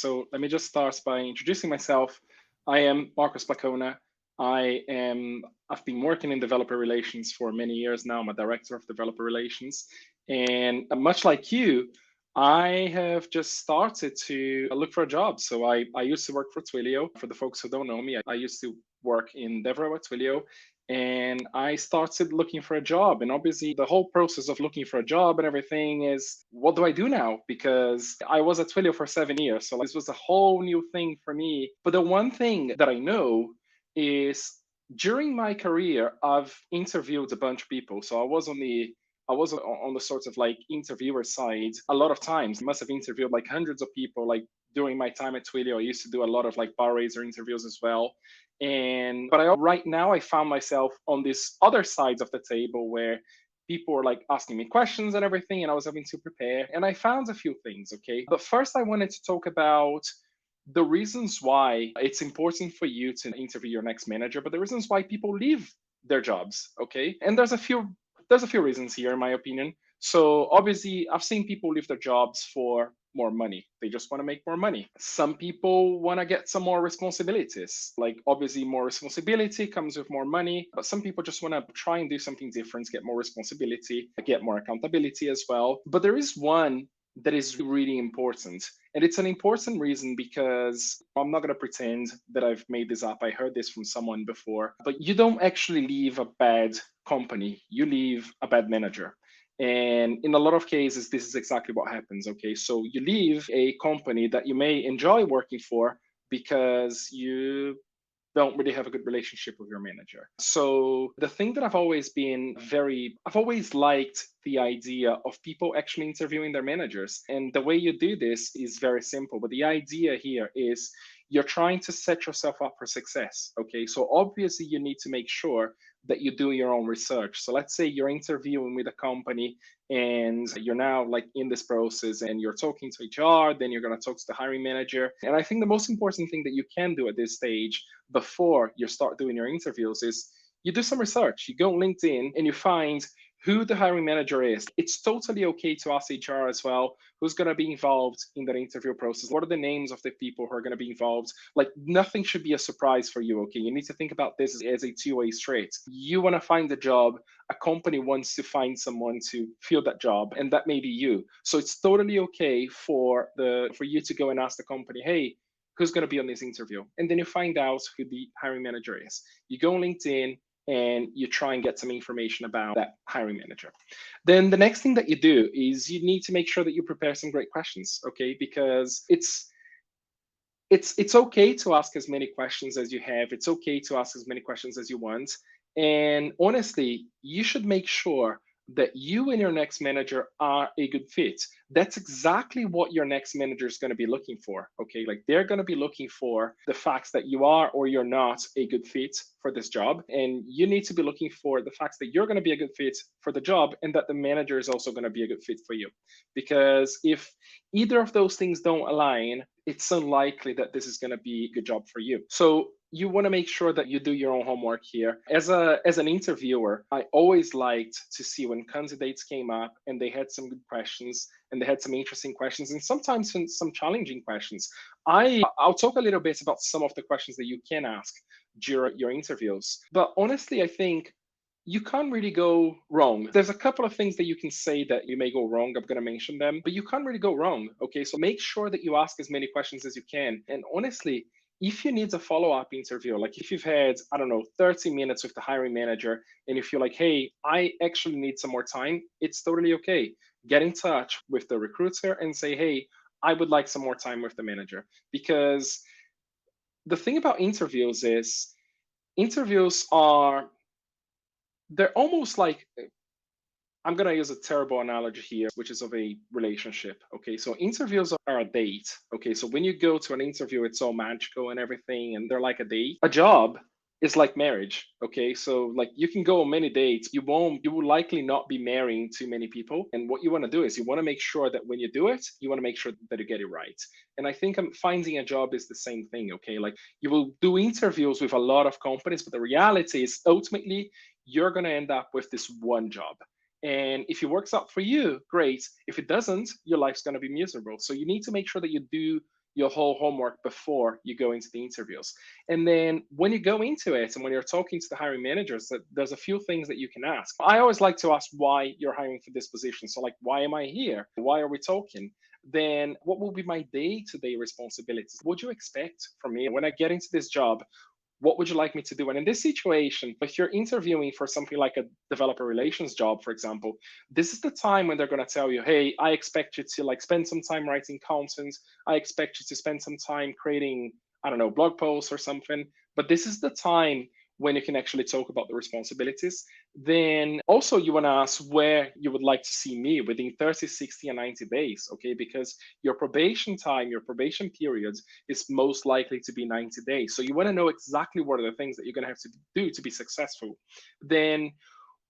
So let me just start by introducing myself. I am Marcus Placona. I've been working in developer relations for many years now. I'm a director of developer relations. And much like you, I have just started to look for a job. So I used to work for Twilio. For the folks who don't know me, I used to work in DevRel at Twilio. And I started looking for a job. And obviously, the whole process of looking for a job and everything is, what do I do now? Because I was at Twilio for 7 years. So this was a whole new thing for me. But the one thing that I know is during my career, I've interviewed a bunch of people. So I was on the sort of like interviewer side a lot of times. I must have interviewed like hundreds of people. Like during my time at Twilio, I used to do a lot of like bar raiser interviews as well. Right now I found myself on this other side of the table where people were like asking me questions and everything, and I was having to prepare. And I found a few things, okay? But first, I wanted to talk about the reasons why it's important for you to interview your next manager, but the reasons why people leave their jobs, okay? And there's a few reasons here, in my opinion. So obviously, I've seen people leave their jobs for more money. They just want to make more money. Some people want to get some more responsibilities. Like obviously, more responsibility comes with more money, but some people just want to try and do something different, get more responsibility, get more accountability as well. But there is one that is really important. And it's an important reason because I'm not going to pretend that I've made this up. I heard this from someone before, but you don't actually leave a bad company, you leave a bad manager. And in a lot of cases, this is exactly what happens. Okay. So you leave a company that you may enjoy working for because you don't really have a good relationship with your manager. So the thing that I've always liked the idea of people actually interviewing their managers. And the way you do this is very simple. But the idea here is you're trying to set yourself up for success. Okay. So obviously you need to make sure that you do your own research. So let's say you're interviewing with a company and you're now like in this process and you're talking to HR, then you're going to talk to the hiring manager. And I think the most important thing that you can do at this stage before you start doing your interviews is you do some research. You go on LinkedIn and you find who the hiring manager is. It's totally okay to ask HR as well, who's going to be involved in that interview process. What are the names of the people who are going to be involved? Like nothing should be a surprise for you, okay? You need to think about this as a two-way street. You want to find a job, a company wants to find someone to fill that job, and that may be you. So it's totally okay for you to go and ask the company, hey, who's going to be on this interview? And then you find out who the hiring manager is. You go on LinkedIn, and you try and get some information about that hiring manager. Then the next thing that you do is you need to make sure that you prepare some great questions, okay? Because it's okay to ask as many questions as you have. It's okay to ask as many questions as you want. And honestly, you should make sure that you and your next manager are a good fit. That's exactly what your next manager is going to be looking for. Okay. Like they're going to be looking for the facts that you are or you're not a good fit for this job. And you need to be looking for the facts that you're going to be a good fit for the job and that the manager is also going to be a good fit for you. Because if either of those things don't align, it's unlikely that this is going to be a good job for you. So you want to make sure that you do your own homework here. As an interviewer, I always liked to see when candidates came up and they had some good questions and they had some interesting questions and sometimes some challenging questions. I'll talk a little bit about some of the questions that you can ask during your interviews. But honestly, I think you can't really go wrong. There's a couple of things that you can say that you may go wrong. I'm going to mention them, but you can't really go wrong. Okay. So make sure that you ask as many questions as you can. And honestly, if you need a follow-up interview, like if you've had, I don't know, 30 minutes with the hiring manager, and if you're like, hey, I actually need some more time, it's totally okay. Get in touch with the recruiter and say, hey, I would like some more time with the manager. Because the thing about interviews is interviews are, they're almost like, I'm going to use a terrible analogy here, which is of a relationship. Okay. So interviews are a date. Okay. So when you go to an interview, it's all magical and everything, and they're like a date. A job is like marriage. Okay. So like you can go on many dates. You will likely not be marrying too many people. And what you want to do is you want to make sure that when you do it, you want to make sure that you get it right. And I think finding a job is the same thing. Okay. Like you will do interviews with a lot of companies, but the reality is ultimately you're going to end up with this one job. And if it works out for you, great. If it doesn't, your life's going to be miserable. So you need to make sure that you do your whole homework before you go into the interviews. And then when you go into it and when you're talking to the hiring managers, there's a few things that you can ask. I always like to ask why you're hiring for this position. So, like, why am I here? Why are we talking? Then what will be my day-to-day responsibilities? What do you expect from me when I get into this job? What would you like me to do? And in this situation, if you're interviewing for something like a developer relations job, for example, this is the time when they're going to tell you, hey, I expect you to like spend some time writing content. I expect you to spend some time creating, I don't know, blog posts or something. But this is the time when you can actually talk about the responsibilities. Then also you want to ask where you would like to see me within 30, 60, and 90 days, okay? Because your probation time, your probation period is most likely to be 90 days. So you want to know exactly what are the things that you're going to have to do to be successful. Then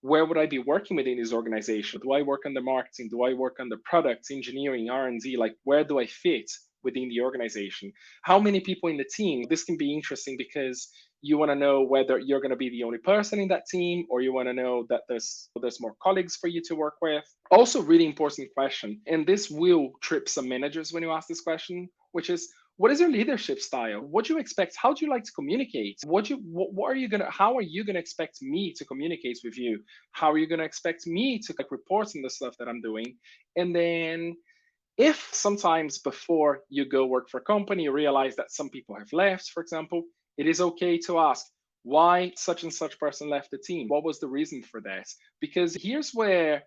where would I be working within this organization? Do I work on the marketing? Do I work on the products, engineering, R&D? Like, where do I fit within the organization? How many people in the team? This can be interesting because you want to know whether you're going to be the only person in that team, or you want to know that there's more colleagues for you to work with. Also, really important question, and this will trip some managers when you ask this question, which is, what is your leadership style? What do you expect? How do you like to communicate? What are you gonna? How are you gonna expect me to communicate with you? How are you gonna expect me to like report on the stuff that I'm doing? And then if sometimes before you go work for a company, you realize that some people have left, for example, it is okay to ask why such and such person left the team. What was the reason for that? Because here's where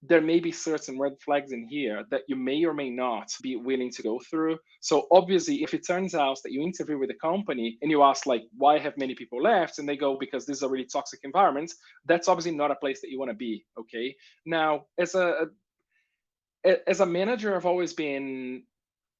there may be certain red flags in here that you may or may not be willing to go through. So obviously, if it turns out that you interview with a company and you ask like, why have many people left? And they go, because this is a really toxic environment, that's obviously not a place that you want to be. Okay. Now, as a manager, I've always been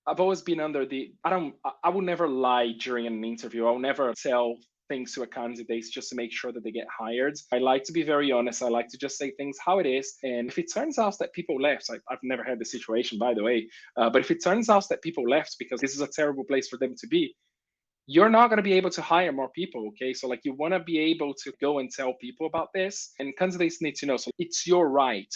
under the I will never lie during an interview. I'll never tell things to a candidate just to make sure that they get hired. I like to be very honest. I like to just say things how it is. And if it turns out that people left, I've never had the situation, by the way, but if it turns out that people left because this is a terrible place for them to be, you're not going to be able to hire more people. Okay. So, like, you want to be able to go and tell people about this, and candidates need to know. So, it's your right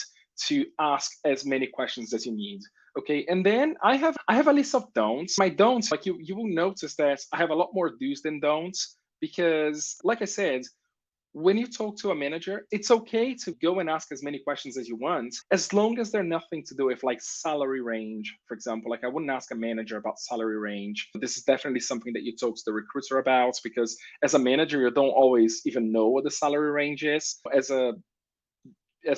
to ask as many questions as you need. Okay. And then I have a list of don'ts. My don'ts, like, you will notice that I have a lot more do's than don'ts because, like I said, when you talk to a manager, it's okay to go and ask as many questions as you want, as long as they're nothing to do with like salary range, for example. Like, I wouldn't ask a manager about salary range. This is definitely something that you talk to the recruiter about, because as a manager, you don't always even know what the salary range is. As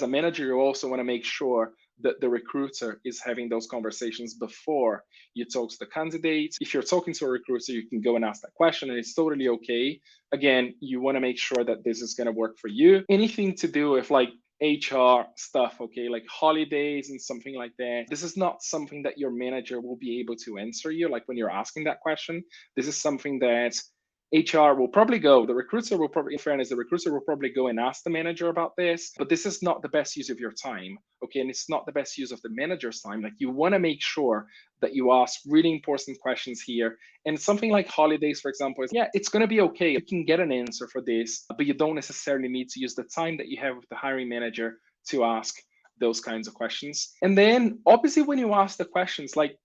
a manager, you also want to make sure that the recruiter is having those conversations before you talk to the candidate. If you're talking to a recruiter, you can go and ask that question, and it's totally okay. Again, you want to make sure that this is going to work for you. Anything to do with like HR stuff, okay, like holidays and something like that, this is not something that your manager will be able to answer you. Like, when you're asking that question, this is something that HR will probably go, the recruiter will probably, in fairness, the recruiter will probably go and ask the manager about this, but this is not the best use of your time, okay? And it's not the best use of the manager's time. Like, you want to make sure that you ask really important questions here. And something like holidays, for example, is, yeah, it's going to be okay. You can get an answer for this, but you don't necessarily need to use the time that you have with the hiring manager to ask those kinds of questions. And then obviously, when you ask the questions, like,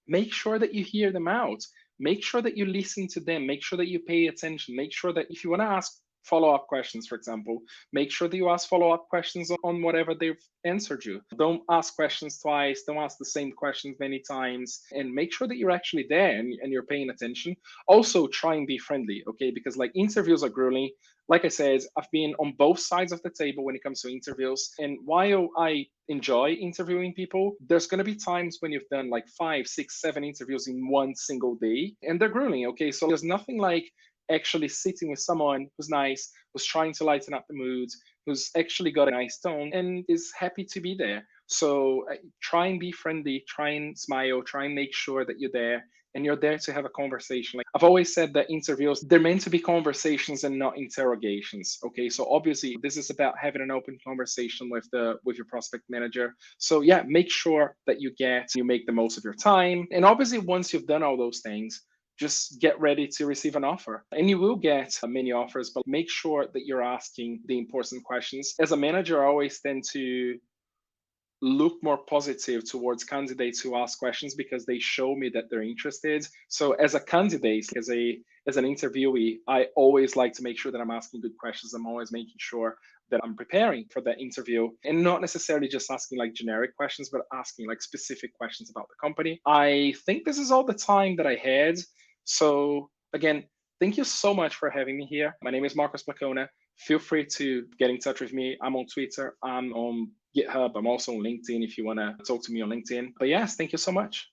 make sure that you hear them out. Make sure that you listen to them. Make sure that you pay attention. Make sure that if you want to ask follow-up questions, for example, make sure that you ask follow-up questions on whatever they've answered you. Don't ask questions twice. Don't ask the same questions many times. And make sure that you're actually there and you're paying attention. Also, try and be friendly, okay? Because like, interviews are grueling. Like I said, I've been on both sides of the table when it comes to interviews. And while I enjoy interviewing people, there's going to be times when you've done like 5, 6, 7 interviews in one single day, and they're grueling. Okay. So there's nothing like actually sitting with someone who's nice, who's trying to lighten up the mood, who's actually got a nice tone and is happy to be there. So try and be friendly, try and smile, try and make sure that you're there, and you're there to have a conversation. Like, I've always said that interviews, they're meant to be conversations and not interrogations. Okay. So obviously, this is about having an open conversation with your prospect manager. So yeah, make sure that you make the most of your time. And obviously, once you've done all those things, just get ready to receive an offer. And you will get many offers, but make sure that you're asking the important questions. As a manager, I always tend to look more positive towards candidates who ask questions because they show me that they're interested. So as a candidate, as an interviewee, I always like to make sure that I'm asking good questions. I'm always making sure that I'm preparing for that interview and not necessarily just asking like generic questions, but asking like specific questions about the company. I think this is all the time that I had. So again, thank you so much for having me here. My name is Marcos Placona. Feel free to get in touch with me. I'm on Twitter. I'm on GitHub. I'm also on LinkedIn if you want to talk to me on LinkedIn. But yes, thank you so much.